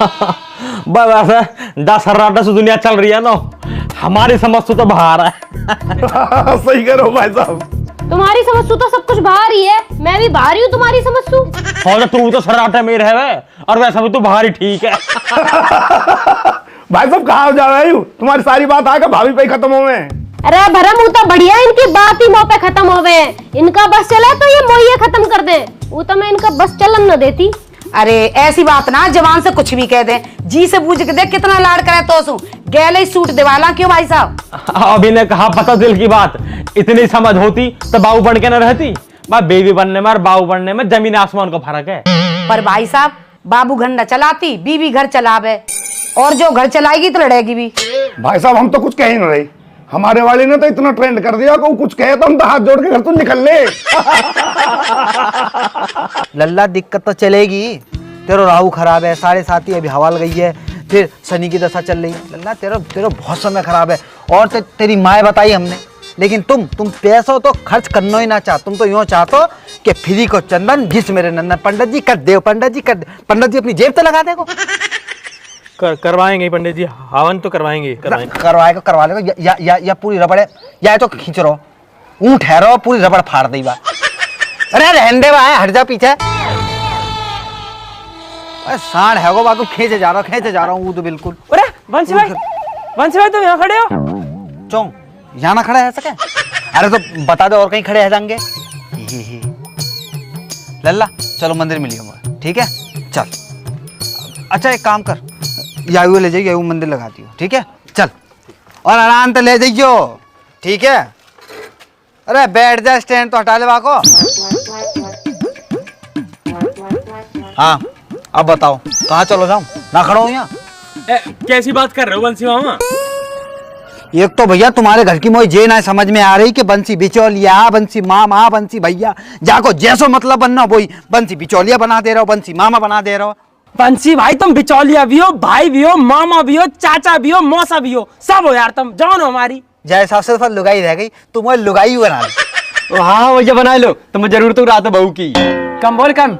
बस ऐसे 10 से दुनिया चल रही है ना, हमारी समझ तो बाहर है। सही करो भाई साहब, तुम्हारी समझ तो सब कुछ बाहर ही है, मैं भी बाहर ही हूँ तुम्हारी समझ तू। और तू तो सराटे में रहे और वैसा भी तू बाहर ही ठीक है। भाई साहब कहाँ जा रहे हो? तुम्हारी सारी बात आगे भाभी पे खत्म हो गए। अरे भरम तो बढ़िया, इनकी बात ही मुंह पे खत्म हो गए। इनका बस चला तो ये मोहिए खत्म कर दे, वो तो मैं इनका बस चलन न देती। अरे ऐसी बात ना जवान से कुछ भी कह दे, जी से पूछ के देख कितना लाड करे तो सू गैले सूट दिवाला क्यों भाई साहब? अभी ने कहा पता दिल की बात, इतनी समझ होती तो बाबू बन के न रहती। बेबी बनने में और बाबू बनने में जमीन आसमान का फर्क है। पर भाई साहब बाबू घर न चलाती, बीवी घर चलावे, और जो घर चलाएगी तो लड़ेगी भी। भाई साहब हम तो कुछ कह ही नहीं रही, हमारे वाले ने तो इतना ट्रेंड कर दिया को कुछ कहे तो हम तो हाथ जोड़ के घर तो निकल ले। लल्ला दिक्कत तो चलेगी, तेरा राहु खराब है, 7.5 अभी हवा गई है, फिर शनि की दशा चल रही है। लल्ला तेरा बहुत समय खराब है, और तेरी माँ बताई हमने। लेकिन तुम पैसों तो खर्च करना ही ना चाह, तुम तो यूं चाहते कि फ्री को चंदन जिस मेरे नंदन, पंडित जी कर दे, पंडित जी कर दे, पंडित जी अपनी जेब तो लगा देगो। करवाएंगे पंडित जी, हवन तो करवाएंगे। करवा लेगा या पूरी रबड़ है, या तो खींच रहो, ऊँट ठहरो पूरी रबड़ फाड़ दी बा। अरे रहने दे बा, हट जा पीछे। सांड है वो बाको, खींचे जा रहा हूँ तो बिल्कुल। अरे वंशी भाई तुम यहाँ खड़े हो? चौं यहाँ ना खड़ा है सके? अरे तो बता दो और कहीं खड़े हैं जाएंगे। लल्ला चलो मंदिर मिलिए, ठीक है चल। अच्छा एक काम कर, यायू ले जाइए, यायू मंदिर लगाती हो, ठीक है चल, और आराम से ले जाइयो, ठीक है। अरे बैठ जा, स्टैंड तो हटा ले बाको। हाँ अब बताओ कहाँ चलो जाऊं, ना खड़ा हूँ यहाँ। कैसी बात कर रहे हो बंसी मामा? एक तो भैया तुम्हारे घर की मोई जे ना समझ में आ रही कि बंसी बिचौलिया, बंसी मामा, बंसी भैया, जाको जैसो मतलब बनना वही बंसी बिचौलिया बना दे रहे हो, बंसी मामा बना दे रहे हो। बंसी भाई तुम बिचौलिया भी हो, भाई भी हो, मामा भी हो, चाचा भी हो, मौसा भी हो, सब हो यार, तुम जान हो हमारी। जैसा से लुगाई रह गई, तुम वो लुगाई बना लो। हाँ भैया बना लो, तो मैं जरूर तो रात बहू की। कम बोल कम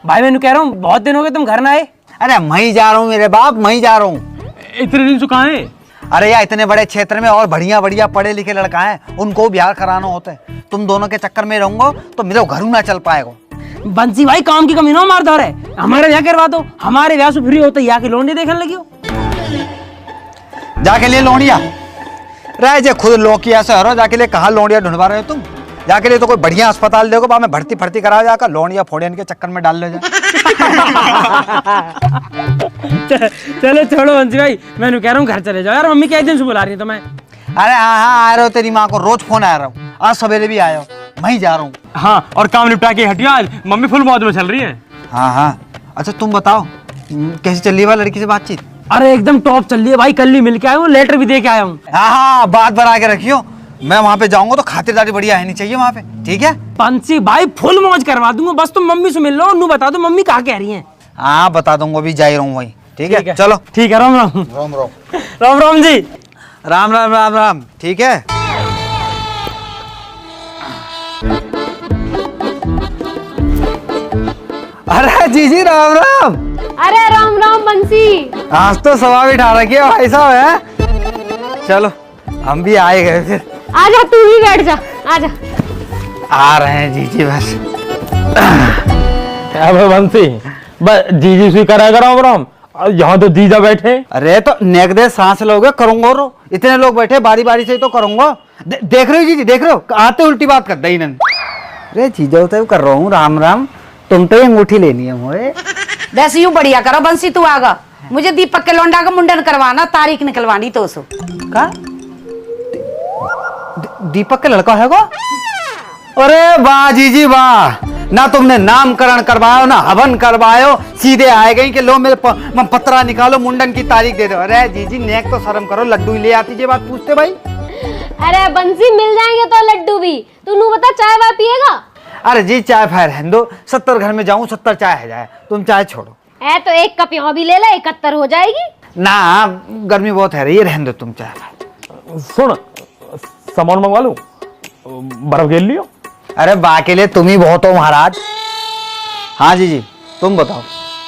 भाई, मैं कह रहा हूँ बहुत दिन हो गए तुम घर ना आए। अरे मैं जा रहा हूँ मेरे बाप, मैं जा रहा हूँ। इतने दिन से कहाँ है? अरे यार इतने बड़े क्षेत्र में और बढ़िया बढ़िया पढ़े लिखे लड़का है, उनको ब्याह कराना होता है। तुम दोनों के चक्कर में रहूंगा तो मेरे घर ना चल पाएगा। बंसी भाई काम की कमी ना मार दो, हमारे यहाँ करवा दो, हमारे ब्याह से फ्री होते यहाँ की लोन देखने लगी हो। जाके लिए लोनिया रह जे, खुद लोकिया से हरो, जाके लिए कहाँ लोनिया ढूंढवा रहे हो तुम? जाके लिए तो कोई बढ़िया अस्पताल देखो, बाद में भर्ती करा जाकर लोनिया फोड़ियन के चक्कर में डाल ले जाए। चलो छोड़ो बंसी भाई, मैं कह रहा हूँ घर चले जाओ यार, मम्मी कई दिन से बुला रही है तो मैं। अरे हाँ आ रहे हो, तेरी माँ को रोज फोन आ रहा हूँ, आज सवेरे भी आया हो, मैं जा रहा हूँ। हाँ और काम निपटा के हटिया, आज मम्मी फुल मौज में चल रही है। हाँ अच्छा तुम बताओ कैसी चल रही है लड़की से बातचीत? अरे एकदम टॉप चल रही है भाई, कल ही मिल के आया हूँ, लेटर भी दे के आया हूँ। हाँ बात बना के रखियो, मैं वहाँ पे जाऊंगा तो खातिरदारी बढ़िया है नहीं चाहिए वहाँ पे, ठीक है? बंसी भाई फुल मौज करवा दूंगा, बस तुम मम्मी से मिल लो, नू बता दो मम्मी कहाँ कह रही है। हाँ बता दूंगा, अभी जा ही रहा हूँ वही, ठीक है चलो। ठीक है, राम राम। राम राम राम राम जी। राम राम राम राम, ठीक है। अरे जी राम राम। अरे राम राम बंसी। आज तो सवा भी उठा रखी है भाई साहब है। चलो हम भी आए गए फिर। आजा तू भी बैठ जा, आजा। आ रहे हैं जीजी बस। अब बंसी जीजी से कराएगा राम राम, यहाँ तो जीजा बैठे। अरे तो नेक दे सांस लोगे करूंगा, रो इतने लोग बैठे बारी बारी से तो करूंगा। देख रहे हो जीजी, देख रहे हो आते उल्टी बात करता ही नहीं। अरे जीजा तो कर रहा हूँ राम राम, तुम तो ये अंगूठी लेनी है मोए। वैसे यूं बढ़िया करो बंसी, तू आगा, मुझे दीपक के लौंडा का मुंडन करवाना, तारीख निकलवानी तो सो का दीपक का लड़का है वो? अरे वाह जीजी वाह, ना तुमने नामकरण करवायो ना हवन करवायो, सीधे आए गई कि लो मेरे पत्रा निकालो, मुंडन की तारीख दे दो। अरे जीजी नेक तो शर्म करो, लड्डू ले आती जे बात पूछते भाई। अरे बंसी मिल जाएंगे तो लड्डू भी, तू नू बता चाय वाय पिएगा? अरे जी चाय फायर रहने दो, 70 घर में जाऊं 70 चाय है जाए, तुम चाय छोड़ो। है तो एक कप यहाँ भी ले ले, 71 हो जाएगी। ना गर्मी बहुत है रही है, रहने दो तुम चाय। सुन सामान मंगवा लूं, बर्फ घेर लियो। अरे बाके लिए तुम ही बहुत हो महाराज। हाँ जी तुम बताओ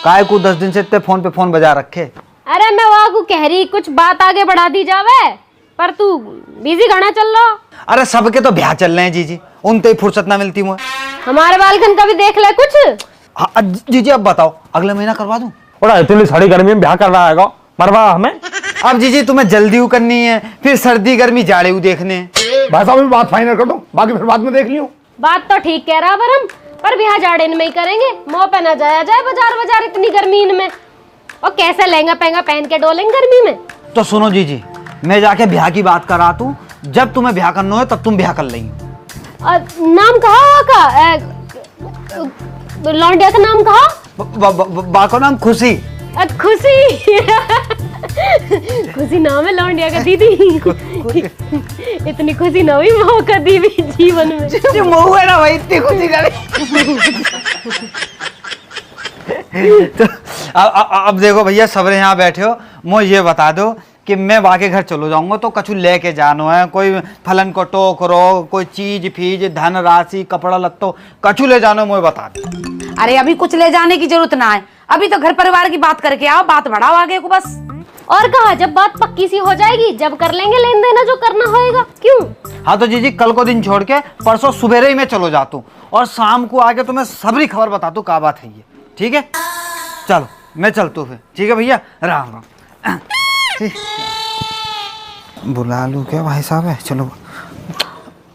काय को 10 दिन से इतने फोन पे फोन बजा रखे। अरे मैं वहाँ को कह रही कुछ बात आगे बढ़ा दी जावे, पर तू बिजी घना चल रहा। अरे सबके तो ब्याह चल रहे हैं जीजी, उनते ही फुर्सत ना मिलती मुझे। हमारे बालकन का भी देख ले कुछ। हाँ जीजी अब बताओ, अगले महीना करवा दूं? बड़ा इतनी सारी गर्मी में ब्याह कर रहा है मरवा हमें। अब जीजी तुम्हें जल्दी ऊ करनी है, फिर सर्दी गर्मी जाड़े ऊ देखने हैं। भाई साहब बात फाइनल कर दो, बाकी फिर बाद में देख लियो। बात तो ठीक कह रहा बरम, पर ब्याह जाड़े में ही करेंगे, मुंह पे ना जाया जाए बाजार बाजार इतनी गर्मी में। और कैसे लहंगा पहंगा पहन के डोलेंगे गर्मी में। तो सुनो जीजी, मैं जाके ब्याह की बात करा तू, जब तुम्हें ब्याह करना है तब तुम ब्याह कर लेंगे। नाम कहा का लौंडिया का नाम कहा? बा का नाम खुशी। खुशी खुशी नाम है लौंडिया का दीदी। इतनी खुशी ना हुई मौका दी भी जीवन में। जो महू है ना भाई, इतनी खुशी करे। तो अब देखो भैया, सबरे यहाँ बैठे हो, मुझे ये बता दो कि मैं वाके घर चलो जाऊंगा तो कछु लेके जानो है, कोई फलन को टोकरो, कोई चीज फीज धन राशि कपड़ा लत्तो कछु ले जानो, मुझे बता दो। अरे अभी कुछ ले जाने की जरूरत ना है, अभी तो घर परिवार की बात करके आओ, बात बढ़ाओ आगे को बस। और कहा जब बात पक्की सी हो जाएगी जब कर लेंगे लेन देना जो करना होएगा। क्यों? हाँ तो जीजी कल को दिन छोड़ के परसों सुबह ही मैं चलो जाता हूँ, और शाम को आके तुम्हें सबरी खबर बताता हूँ क्या बात है ये। ठीक है चलो मैं चलता हूँ फिर। ठीक है भैया, राम राम। बुला लूँ क्या भाई साहब है? चलो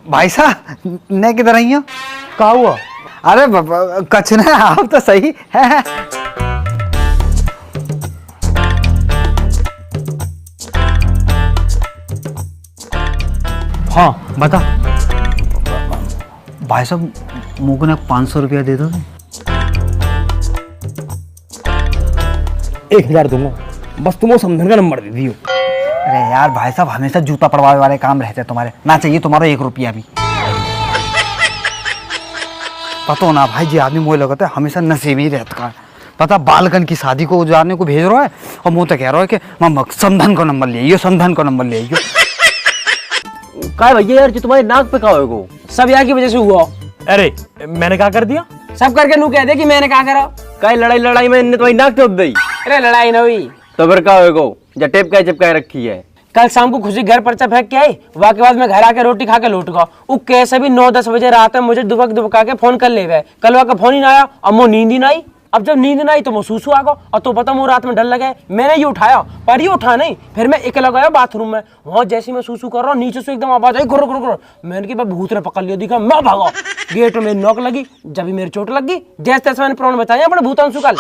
भाई साहब ने किधर आई हो? क्या हुआ? अरे कछ ना, आप तो सही है। हाँ बता। भाई साहब मुझको ना 500 रुपया दे दो। 1000 दूंगा, बस तुम वो समझन का नंबर दे दियो। अरे यार भाई साहब हमेशा जूता पड़वाने वाले काम रहते हैं तुम्हारे, ना चाहिए तुम्हारा 1 रुपया भी। पता हो ना भाई जी, आदमी मुझे लगता है हमेशा नसीब ही रहता है। पता बालकन की शादी को जाने को भेज रहा है और मुझे तो कह रहा है कि समधन का नंबर ले आइयो, समधन का नंबर ले आइयो। काय भैया यार, जो तुम्हारे नाक पे का होगा सब यहाँ की वजह से हुआ। अरे मैंने क्या कर दिया? सब करके नू कह दे कि मैंने क्या करा। काय लड़ाई में इनने तुम्हारी नाक टोप दी। अरे लड़ाई ना हुई तो फिर क्या होगा? जब टेप का चिपकाए रखी है। कल शाम को खुशी घर पर्चा फेंक के आई, वहाँ के बाद मैं घर आके रोटी खा के लौट गया। वो कैसे भी 9-10 बजे रात में मुझे दुबका के फोन कर ले गए। कल वहाँ का फोन ही ना आया, अब वो नींद ही ना आई। अब जब नींद ना आई तो मैं सूसू आ गया, और तो पता मुझे रात में डर लगा, मैंने ये उठाया पर ये उठा नहीं। फिर मैं अकेला गया बाथरूम में, वहाँ जैसे मैं सूसू कर रहा हूँ नीचे से एकदम आवाज आई गुर गुर गुर। मैंने कि भूत ने पकड़ लिया, दिखा मैं भागा। गेट में नॉक लगी, जब भी मेरी चोट लगी, जैसे तैसे मैंने प्रॉब्लम बताया अपने भूतांशु कल।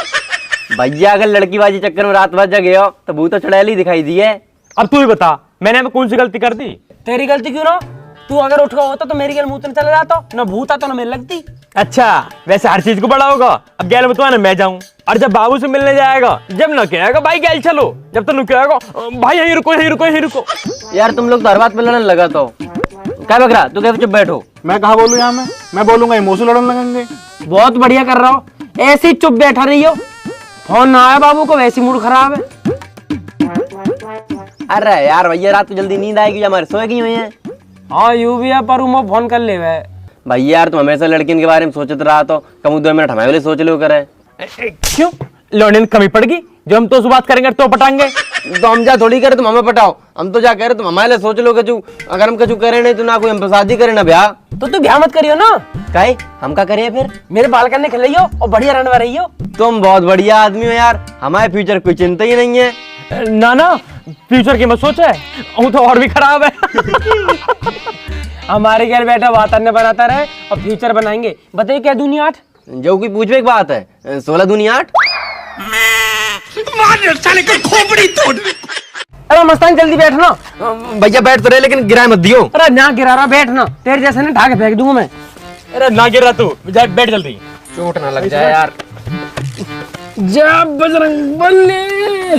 भैया अगर लड़कीबाजी चक्कर में रात भर जगे हो तो भूत चुड़ैल ही दिखाई दी है। अब तू ही बता, मैंने कौन सी गलती कर दी? तेरी गलती क्यों ना? तू अगर उठ गया होता तो मेरी गल मुंह चला जाता, ना भूत आता ना मेरे लगती। अच्छा वैसे हर चीज को बड़ा होगा। अब गैल में तो मैं जाऊं, और जब बाबू से मिलने जाएगा, जब न कहेगा भाई गैल चलो, जब तो न कहेगा भाई यहीं रुको यहीं रुको यहीं रुको। यार तुम लोग तो हर बात पे लड़ने लगा तो क्या बक रहा? तू कैसे चुप बैठो? मैं कहा बोलूं यहाँ मैं बोलूंगा इमोशनल लड़न लगेंगे। बहुत बढ़िया कर रहा हो, ऐसे ही चुप बैठा रही हो। फोन ना आया बाबू को, वैसी मूड खराब है। अरे यार भैया रात को जल्दी नींद आएगी, हमारे सोए की हुई है। हाँ यू भी है, पर वो फोन कर ले भैया यार तुम हमेशा लड़किन के बारे में सोचते रहा तो कम 2 मिनट हमारे लिए सोच लो करे। क्यों लौंडे कमी पड़ गई? जो हम तो बात करेंगे तो पटाएंगे। तो हम जा थोड़ी करे तुम हमें पटाओ, हम तो जा कह रहे तुम हमारे लिए सोच लो कचू। अगर हम कचू करे नहीं तो ना कोई हम शादी करे ना ब्याह। तो तू ब्याह मत करियो ना। काहे हम क्या करिए फिर? मेरे बाल करने खिलाइयो और बढ़िया रहने रही हो। तुम बहुत बढ़िया आदमी हो यार, हमारे फ्यूचर कोई चिंता ही नहीं है। ना ना फ्यूचर की मत सोचे, वो तो और भी खराब है। हमारे घर बैठा वातावरण बनाता रहे और फ्यूचर बनाएंगे। बताइए क्या दुनिया 8 जो कोई पूछवे एक बात है, 16 दूनी 8। अरे मस्तान जल्दी बैठना। भैया बैठ तो रहे लेकिन गिराए मत दियो। अरे ना गिरा रहा, बैठना, तेरे जैसे ना ढाके फेंक दूंगा मैं। अरे ना गिरा तू, बैठ जल्दी, चोट ना लग जाए यार। जा बजरंग बल्ले,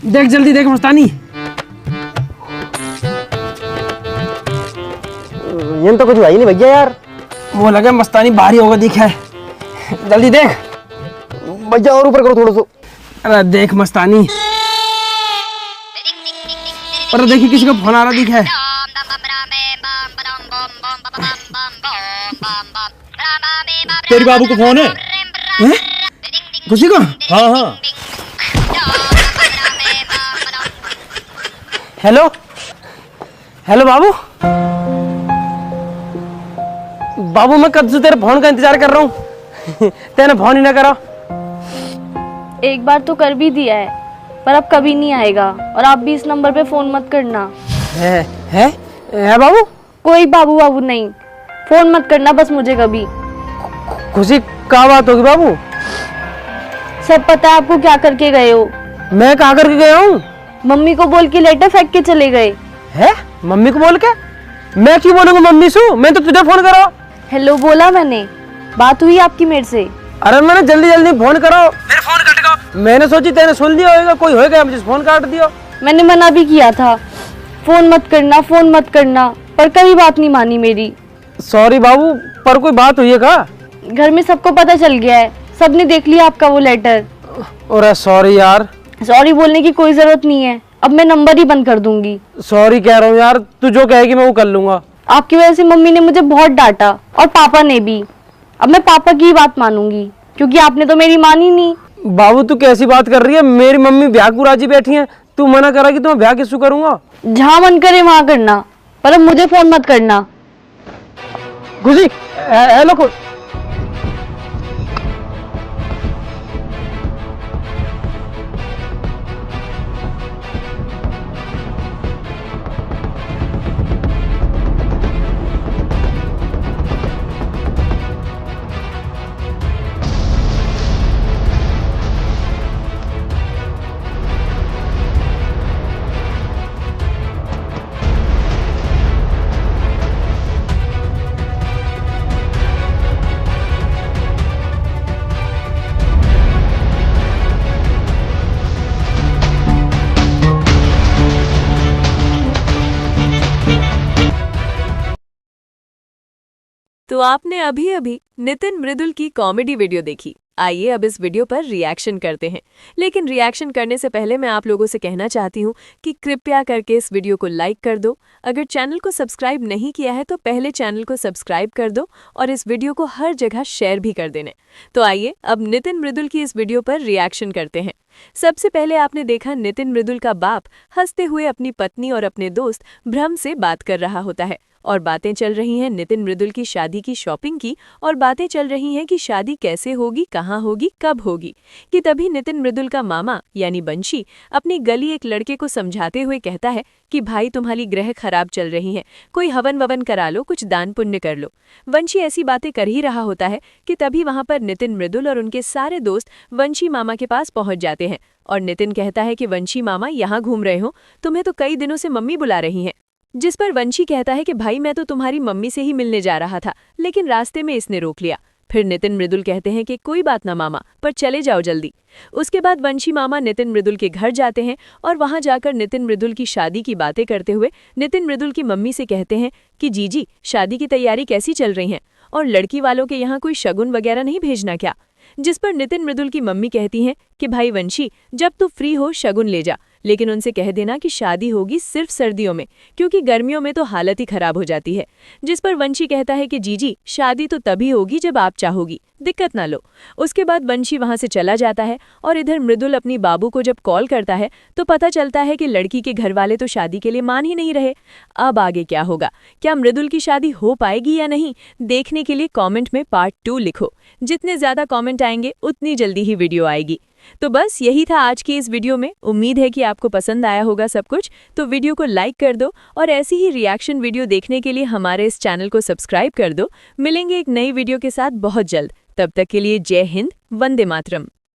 देख जल्दी देख मस्तानी। ये तो कुछ हुआ ही नहीं भैया यार। वो लगे मस्तानी भारी होगा, दिखा है, जल्दी देख भैया और ऊपर करो थोड़ा सा। अरे देख मस्तानी, अरे देखिए किसी का फोन आ रहा दिखा है। तेरे बाबू को फोन है? खुशी को? हाँ हाँ। हेलो हेलो बाबू। बाबू मैं कब से तेरे फोन का इंतजार कर रहा हूँ तेने फोन ही ना करा। एक बार तो कर भी दिया है, पर अब कभी नहीं आएगा। और आप भी इस नंबर पे फोन मत करना। है बाबू? कोई बाबू बाबू नहीं, फोन मत करना बस मुझे कभी। खुशी क्या बात होगी बाबू? सब पता है आपको क्या करके गए हो। मैं कहाँ करके गया हूँ? मम्मी को बोल के लेटर फेंक के चले गए। है? मम्मी को बोल के? मैं क्यों बोलूंगा मम्मी से? मैं तो तुझे फोन करा। हेलो बोला मैंने, बात हुई आपकी मेरे से? अरे मैंने जल्दी जल्दी फोन करो, मेरा फोन कट गया। मैंने सोची तेने सुन लिया होगा, कोई होगा मुझे फोन काट दिया। मैंने मना भी किया था, फोन मत करना फोन मत करना, पर कभी बात नहीं मानी मेरी। सॉरी बाबू, पर कोई बात हुई है का? घर में सबको पता चल गया है, सबने देख लिया आपका वो लेटर। अरे सॉरी यार। सॉरी बोलने की कोई जरूरत नहीं है, अब मैं नंबर ही बंद कर दूंगी। सॉरी कह रहा हूँ यार, तू जो कहेगी मैं वो कर लूंगा। आपकी वजह से मम्मी ने मुझे बहुत डांटा और पापा ने भी। अब मैं पापा की ही बात मानूंगी, क्योंकि आपने तो मेरी मानी नहीं। बाबू तू कैसी बात कर रही है? मेरी मम्मी ब्याह को राजी बैठी है, तू मना करा कि मैं ब्याह किससे करूंगा? जहाँ मन करे वहाँ करना, पर अब मुझे फोन मत करना। खुशी हेलो। तो आपने अभी अभी नितिन मृदुल की कॉमेडी वीडियो देखी। आइए अब इस वीडियो पर रिएक्शन करते हैं। लेकिन रिएक्शन करने से पहले मैं आप लोगों से कहना चाहती हूँ कि कृपया करके इस वीडियो को लाइक कर दो। अगर चैनल को सब्सक्राइब नहीं किया है तो पहले चैनल को सब्सक्राइब कर दो और इस वीडियो को हर जगह शेयर भी कर देना। तो आइए अब नितिन मृदुल की इस वीडियो पर रिएक्शन करते हैं। सबसे पहले आपने देखा नितिन मृदुल का बाप हंसते हुए अपनी पत्नी और अपने दोस्त भ्रम से बात कर रहा होता है और बातें चल रही हैं नितिन मृदुल की शादी की शॉपिंग की और बातें चल रही हैं कि शादी कैसे होगी, कहाँ होगी, कब होगी। कि तभी नितिन मृदुल का मामा यानी बंशी अपनी गली एक लड़के को समझाते हुए कहता है कि भाई तुम्हारी ग्रह खराब चल रही हैं, कोई हवन ववन करा लो, कुछ दान पुण्य कर लो। वंशी ऐसी बातें कर ही रहा होता है कि तभी वहां पर नितिन मृदुल और उनके सारे दोस्त वंशी मामा के पास पहुंच जाते हैं और नितिन कहता है कि वंशी मामा यहाँ घूम रहे हो, तुम्हें तो कई दिनों से मम्मी बुला रही हैं। जिस पर वंशी कहता है कि भाई मैं तो तुम्हारी मम्मी से ही मिलने जा रहा था, लेकिन रास्ते में इसने रोक लिया। फिर नितिन मृदुल कहते हैं कि कोई बात ना मामा, पर चले जाओ जल्दी। उसके बाद वंशी मामा नितिन मृदुल के घर जाते हैं और वहां जाकर नितिन मृदुल की शादी की बातें करते हुए नितिन मृदुल की मम्मी से कहते हैं कि जीजी शादी की तैयारी कैसी चल रही है और लड़की वालों के यहाँ कोई शगुन वगैरह नहीं भेजना क्या। जिस पर नितिन मृदुल की मम्मी कहती हैं कि भाई वंशी जब तू फ्री हो शगुन ले जा, लेकिन उनसे कह देना कि शादी होगी सिर्फ सर्दियों में, क्योंकि गर्मियों में तो हालत ही खराब हो जाती है। जिस पर वंशी कहता है कि जीजी शादी तो तभी होगी जब आप चाहोगी, दिक्कत ना लो। उसके बाद वंशी वहां से चला जाता है और इधर मृदुल अपनी बाबू को जब कॉल करता है तो पता चलता है कि लड़की के घर वाले तो शादी के लिए मान ही नहीं रहे। अब आगे क्या होगा, क्या मृदुल की शादी हो पाएगी या नहीं, देखने के लिए कॉमेंट में पार्ट 2 लिखो। जितने ज्यादा कॉमेंट आएंगे उतनी जल्दी ही वीडियो आएगी। तो बस यही था आज की इस वीडियो में। उम्मीद है कि आपको पसंद आया होगा सब कुछ। तो वीडियो को लाइक कर दो और ऐसी ही रिएक्शन वीडियो देखने के लिए हमारे इस चैनल को सब्सक्राइब कर दो। मिलेंगे एक नई वीडियो के साथ बहुत जल्द। तब तक के लिए जय हिंद, वंदे मातरम।